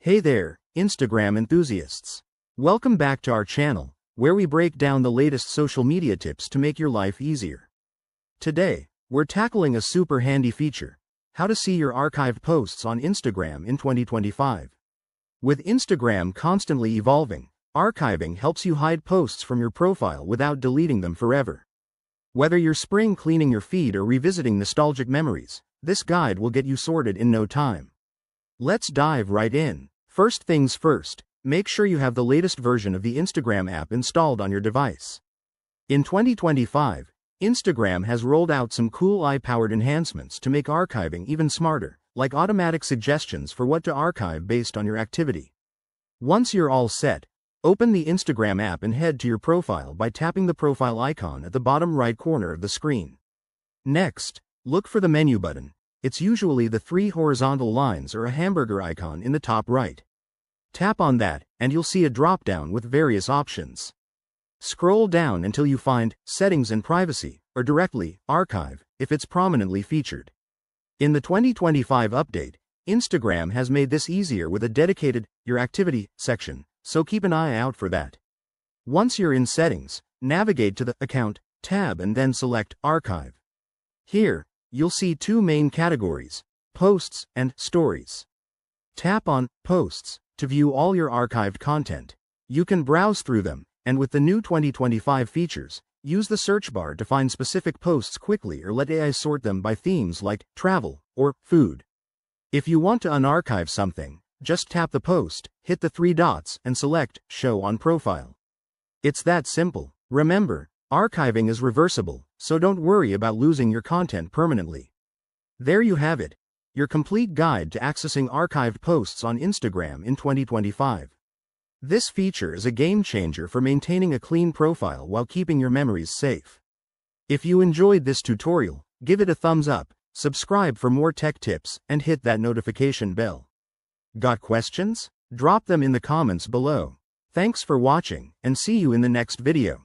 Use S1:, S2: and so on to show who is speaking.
S1: Hey there, Instagram enthusiasts. Welcome back to our channel, where we break down the latest social media tips to make your life easier. Today, we're tackling a super handy feature: how to see your archived posts on Instagram in 2025. With Instagram constantly evolving, archiving helps you hide posts from your profile without deleting them forever. Whether you're spring cleaning your feed or revisiting nostalgic memories, this guide will get you sorted in no time. Let's dive right in. First things first, make sure you have the latest version of the Instagram app installed on your device. In 2025, Instagram has rolled out some cool AI-powered enhancements to make archiving even smarter, like automatic suggestions for what to archive based on your activity. Once you're all set, open the Instagram app and head to your profile by tapping the profile icon at the bottom right corner of the screen. Next, look for the menu button. It's usually the three horizontal lines or a hamburger icon in the top right. Tap on that, and you'll see a drop-down with various options. Scroll down until you find Settings and Privacy, or directly Archive, if it's prominently featured. In the 2025 update, Instagram has made this easier with a dedicated Your Activity section, so keep an eye out for that. Once you're in Settings, navigate to the Account tab and then select Archive. Here, you'll see two main categories: Posts and Stories. Tap on Posts to view all your archived content. You can browse through them, and with the new 2025 features, use the search bar to find specific posts quickly or let AI sort them by themes like travel or food. If you want to unarchive something, just tap the post, hit the three dots, and select Show on Profile. It's that simple. Remember, archiving is reversible, so don't worry about losing your content permanently. There you have it, your complete guide to accessing archived posts on Instagram in 2025. This feature is a game changer for maintaining a clean profile while keeping your memories safe. If you enjoyed this tutorial, give it a thumbs up, subscribe for more tech tips, and hit that notification bell. Got questions? Drop them in the comments below. Thanks for watching, and see you in the next video.